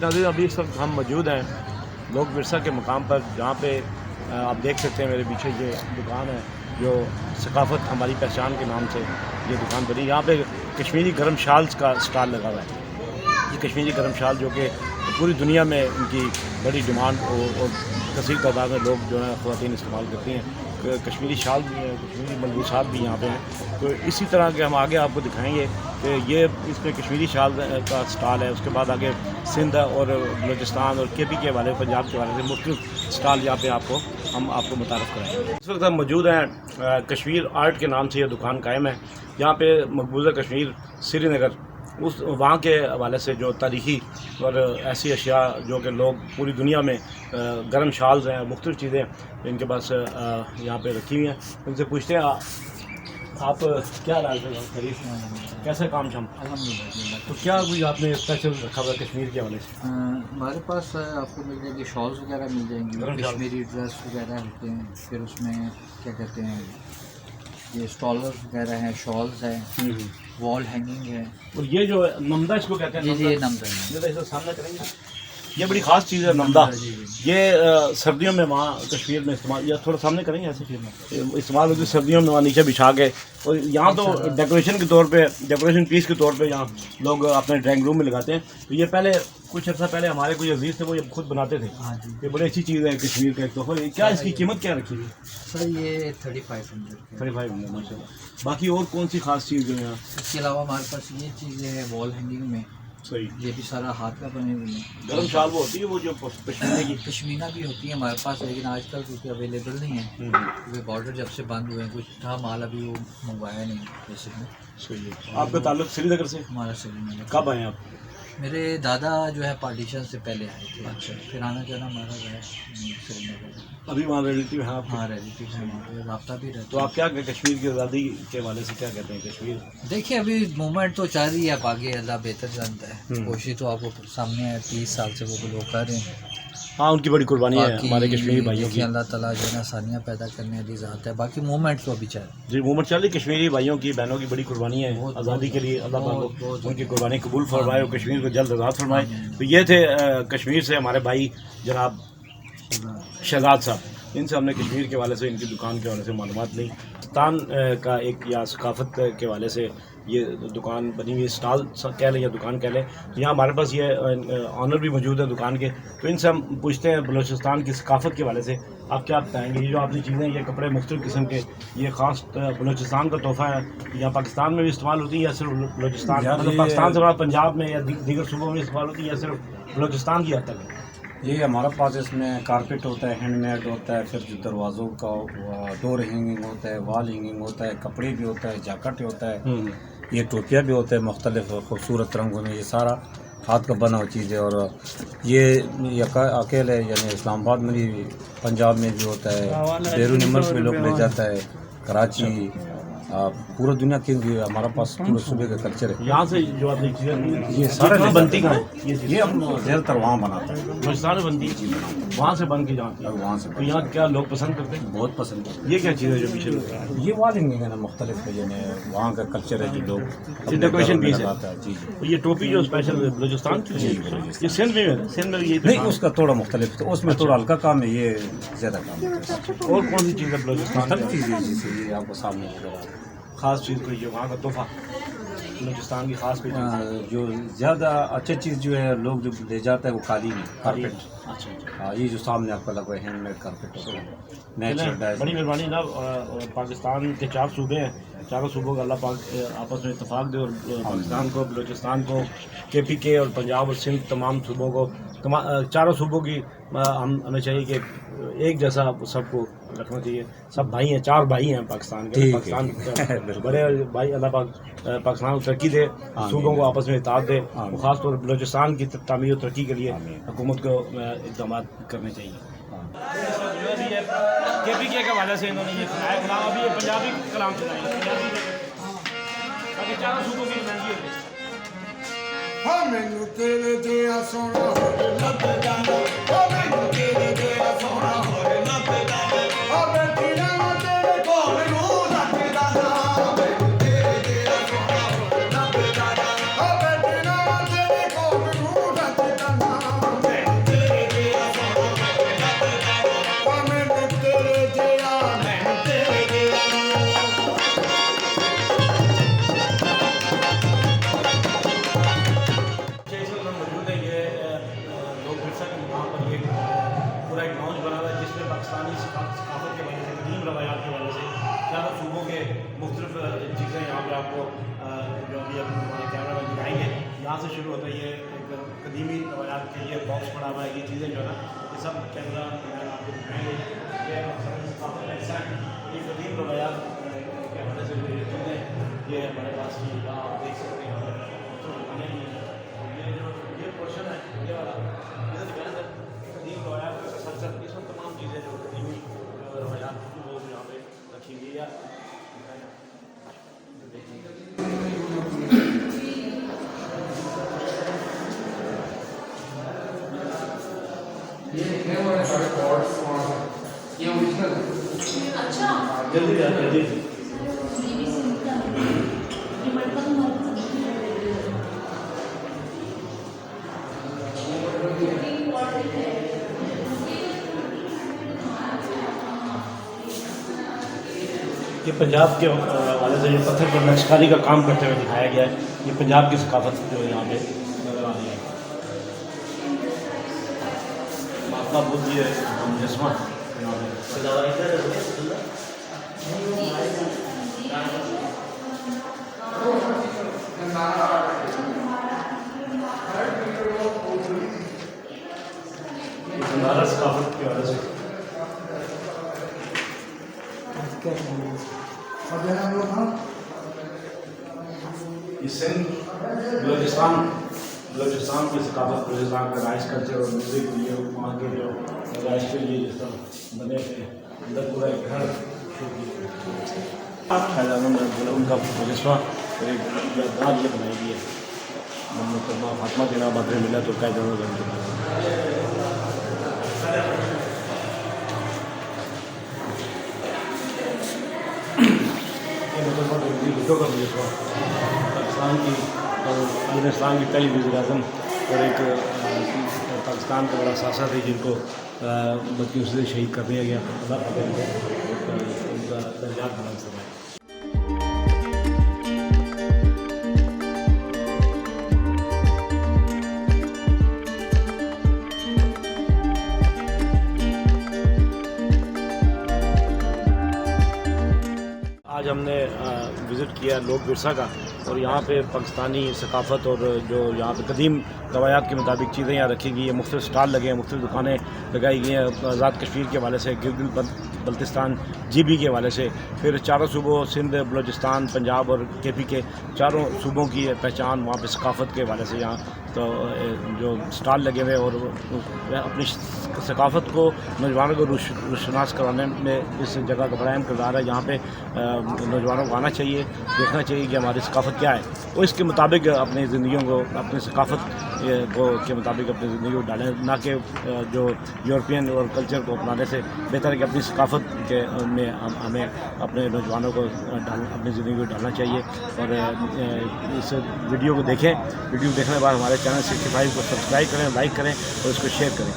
नाज़रीन, अभी इस वक्त हम मौजूद हैं लोक विरसा के मकाम पर, जहाँ पे आप देख सकते हैं मेरे पीछे ये दुकान है जो सकाफ़त हमारी पहचान के नाम से ये दुकान बनी। यहाँ पे कश्मीरी गर्म शाल्स का स्टॉल लगा हुआ है। ये कश्मीरी गर्म शाल जो कि पूरी दुनिया में इनकी बड़ी डिमांड और कसीर तादाद में लोग जो है ख़वातीन इस्तेमाल करती हैं। कश्मीरी शाल भी है, कश्मीरी मलबूसात भी यहाँ पे हैं। तो इसी तरह के हम आगे आपको दिखाएंगे कि ये इसमें कश्मीरी शाल का स्टॉल है। उसके बाद आगे सिंध और बलूचिस्तान और के पी के वाले, पंजाब के वाले से मुख्तलिफ स्टॉल यहाँ पे हम आपको मुतारफ़ कराएंगे। इस वक्त हम मौजूद हैं कश्मीर आर्ट के नाम से ये दुकान कायम है। यहाँ पे मकबूजा कश्मीर श्रीनगर उस वहाँ के हवाले से जो तारीख़ी और ऐसी अशिया जो कि लोग पूरी दुनिया में गर्म शाल्स हैं, मुख्तलिफ़ चीज़ें इनके पास यहाँ पे रखी हुई हैं। उनसे पूछते हैं आप क्या राय है खरीद कैसे काम शाम? अल्हम्दुलिल्लाह। तो क्या कुछ आपने स्पेशल रखा हुआ कश्मीर के हवाले से? हमारे पास आपको मिल जाएगी शॉल्स वगैरह मिल जाएंगी, कश्मीरी ड्रेस वगैरह होते हैं। फिर उसमें क्या कहते हैं, ये स्टॉलर्स वगैरह हैं, शॉल्स हैं, वॉल हैंगिंग है। और ये जो नमदा इसको कहते हैं, ये नमदा है। ये तो इसको सामने करेंगे, ये बड़ी ख़ास चीज़ है नमदा। ये सर्दियों में वहाँ कश्मीर में इस्तेमाल, या थोड़ा सामने करेंगे ऐसे इस्तेमाल होती है सर्दियों में वहाँ नीचे बिछा के। और यहाँ तो डेकोरेशन के तौर पे, डेकोरेशन पीस के तौर पे यहाँ लोग अपने ड्राइंग रूम में लगाते हैं। तो ये पहले कुछ अर्सा पहले हमारे कोई अजीज़ थे, वो ये खुद बनाते थे। ये बड़ी अच्छी चीज़ है कश्मीर का एक तोहफा। क्या इसकी कीमत क्या रखी हुई? सर ये 3500 माशाल्लाह। बाकी और कौन सी ख़ास चीज़ है यहाँ? इसके अलावा हमारे पास ये चीज़ें हैं वॉल हैंगिंग में। सही, ये भी सारा हाथ का बने हुए हैं। गर्म शाल वो होती है वो जो पश्मीना की? पश्मीना भी होती है हमारे पास, लेकिन आजकल क्योंकि अवेलेबल नहीं है, क्योंकि बॉर्डर जब से बंद हुए हैं, कुछ था माल अभी वो मंगवाया नहीं बेसिकली। सही है। आपका ताल्लुक श्रीनगर से? हमारा श्रीनगर। कब आए आप? मेरे दादा जो है पार्टीशन से पहले आए थे। अच्छा। फिर आना जाना हमारा है श्रीनगर। अभी वहाँ रिलेटिव हैं आप? हाँ रिलेटिव है, हमारे रब्ता भी रहता। तो आप क्या कश्मीर की आज़ादी के हवाले से क्या कहते हैं? कश्मीर देखिए अभी मूवमेंट तो चल रही है, अब आगे अल्लाह बेहतर जानता है। कोशिश तो आपको सामने है, 30 साल से वो लोग कर रहे हैं। हाँ, उनकी बड़ी कुर्बानी है हमारे कश्मीरी भाइयों की। अल्लाह ताला जो है ना आसानियाँ पैदा करने वाली ज़ात है। बाकी मूवमेंट तो अभी चल जी, मूवमेंट चल रही कश्मीरी भाइयों की, बहनों की बड़ी कुर्बानी है आज़ादी के लिए। अल्लाह पाक उनकी कुर्बानी कबूल फरमाए और कश्मीर को जल्द आज़ाद फरमाए। तो ये थे कश्मीर से हमारे भाई जनाब शहजाद साहब। इनसे हमने कश्मीर के हवाले से, इनकी दुकान के हवाले से मालूमात ली। पाकिस्तान का एक या सकाफ़त के हवाले से ये दुकान बनी हुई, स्टॉल कह लें या दुकान कह लें। तो यहाँ हमारे पास ये ऑनर भी मौजूद है दुकान के। तो इनसे हम पूछते हैं बलूचिस्तान की सकाफ़त के हवाले से आप क्या बताएंगे? ये जो आपकी चीज़ें, ये कपड़े मुख्तलिफ़ किस्म के, ये ख़ास बलूचिस्तान का तोहफ़ा है, या पाकिस्तान में भी इस्तेमाल होती है या सिर्फ बलूचिस्तान? मतलब पाकिस्तान से पंजाब में या दीगर सूबों में इस्तेमाल होती है या सिर्फ बलूचिस्तान की हद तक है? ये हमारे पास इसमें कारपेट होता है, हैंडमेड होता है, फिर जो दरवाज़ों का डोर हैंगिंग होता है, वॉल हैंगिंग होता है, कपड़े भी होता है, जैकेट होता है, ये टोपियाँ भी होता है मुख्तलिफ खूबसूरत रंगों में। ये सारा हाथ का बना हुआ चीज़ है। और ये अकेले यानी इस्लामाबाद में भी, पंजाब में भी होता है, बैरून मुल्क में लोग ले जाता है, कराची, पूरा दुनिया की हमारा पास पूरे सूबे का कल्चर है। यहाँ से जो आपकी चीज़ें ये सारा बनती कहाँ है? ये हम ज़्यादातर वहाँ बनाते हैं, बलूचिस्तान में बनती है, वहाँ से बन के जाती है। वहाँ से तो यहाँ क्या लोग पसंद करते हैं? बहुत पसंद करते हैं। ये क्या चीज़ है जो पीछे लग रहा है? ये वालिंग है ना मुख्तलिफ है, यानी वहाँ का कल्चर है जो लोग डेकोरेशन पीस लगाता है। जी तो ये टोपी जो स्पेशल बलूचिस्तान की है, ये सिंध में है? सिंध में ये नहीं, उसका थोड़ा मुख्तलिफ, तो उसमें थोड़ा हल्का काम है, ये ज़्यादा काम है। और कौन सी चीज़ है बलूचिस्तान मुख्तलिफ चीज़ें जैसे ये आपको सामने नजर आ रहा है। खास चीज़ कोई जो वहाँ का तोहफा बलूचिस्तान की खास कोई चीज़? जो ज़्यादा अच्छा चीज़ जो है लोग जो ले जाता है वो कालीन है, कारपेट। अच्छा, हाँ, ये जो सामने आपका लगा है हैंडमेड कारपेट होता है, नेचुरल बड़ी डाइज। मेहरबानी ना। पाकिस्तान के 4 सूबे हैं, चारों सूबों का अल्लाह पाक आपस में इत्तेफाक दे, और पाकिस्तान को, बलूचिस्तान को, के पी के और पंजाब और सिंध तमाम सूबों को, चारों सूबों की हमें चाहिए कि एक जैसा सबको रखना चाहिए। सब भाई हैं, 4 भाई हैं पाकिस्तान के। पाकिस्तान बड़े भाई, अल्लाह पाक पाकिस्तान को तरक्की दे, सूबों को आपस में इत्तेहाद दे, और ख़ासतौर पर बलूचिस्तान की तामीर और तरक्की के लिए हुकूमत को इक़दाम करने चाहिए। के पी के हवाले से इन्होंने ये सुनाया कलाम, अभी ये पंजाबी कलाम सुनाएंगे, ताकि चारों सूबों की नुमाइंदगी हो। हाँ मैनू तेरे जिया सोना होरे लब जाना, हाँ मैनू तेरे जिया सोना होरे लब जाना, हाँ बैठी रहना तेरे कोल नू रख जाना, मैनू तेरे जिया सोना होरे लब जाना, हाँ बैठी रहना तेरे कोल नू रख जाना। پاکستانی ثقافت کے وجہ سے قدیم روایات کی وجہ سے چاروں صوبوں کے مختلف چیزیں یہاں پہ آپ کو جو ابھی کیمرہ میں دکھائیں گے. یہاں سے شروع ہوتا ہے یہ ایک قدیمی روایات کے یہ باکس پڑا ہوا ہے. یہ چیزیں جو ہے نا یہ سب کیمرہ آپ کو دکھائیں گے. یہ ثقافت کا حصہ ہے. یہ قدیم روایات کے حوالے سے جو یہ چیزیں یہ ہمارے پاس کی آپ دیکھ سکتے ہیں. یہ جو یہ پورشن ہے یہ والا قدیم روایات کا سلسلہ اس میں تمام چیزیں جو قدیمی روایات وہ یہاں پہ رکھی گئی ہے. جلدی جلدی یہ پنجاب کے حوالے سے جو پتھر پر نقش کاری کا کام کرتے ہوئے دکھایا گیا ہے. یہ پنجاب کی ثقافت جو یہاں پہ نظر آ رہی ہے. مہاتما بدھ جی مجسمہ بنارس ثقافت کی وجہ سے یہ سندھ بلوچستان کی ثقافت بلوچستان کا رائس کلچر اور میوزک بھی ہے. وہاں کے جو رائش کے لیے جس طرح بنے تھے اندر پورا ایک گھر ان کا مجسمہ اور ایک یادگار یہ بنائی گئی ہے. محترمہ فاطمہ کے نام بدر ملا تو قید بھٹو کا مجسمہ پاکستان کی افغانستان کی پہلی وزیر اعظم اور ایک پاکستان کا بڑا ثاثہ تھے جن کو بدقسمتی سے شہید کر دیا گیا. اللہ ان کا درجات بلند فرمائے. آج ہم نے وزٹ کیا لوک ورثہ کا اور یہاں پہ پاکستانی ثقافت اور جو یہاں پہ قدیم روایات کے مطابق چیزیں یہاں رکھی گئی ہیں. مختلف اسٹال لگے ہیں, مختلف دکانیں لگائی گئی ہیں آزاد کشمیر کے حوالے سے, گلگت بلتستان جی بی کے حوالے سے. پھر چاروں صوبوں سندھ, بلوچستان, پنجاب اور کے پی کے چاروں صوبوں کی پہچان وہاں پہ ثقافت کے حوالے سے یہاں تو جو اسٹال لگے ہوئے اور اپنی ثقافت کو نوجوانوں کو روشناس کرانے میں اس جگہ کا بڑا اہم کردار ہے. یہاں پہ نوجوانوں کو آنا چاہیے, دیکھنا چاہیے کہ ہماری ثقافت کیا ہے, وہ اس کے مطابق اپنی زندگیوں کو اپنی ثقافت کے مطابق اپنی زندگی کو ڈالیں, نہ کہ جو یورپین اور کلچر کو اپنانے سے بہتر ہے کہ اپنی ثقافت کے میں ہمیں اپنے نوجوانوں کو اپنی زندگی کو ڈالنا چاہیے. اور اس ویڈیو کو دیکھیں, ویڈیو دیکھنے کے بعد ہمارے چینل 65 کو سبسکرائب کریں, لائک کریں اور اس کو شیئر کریں.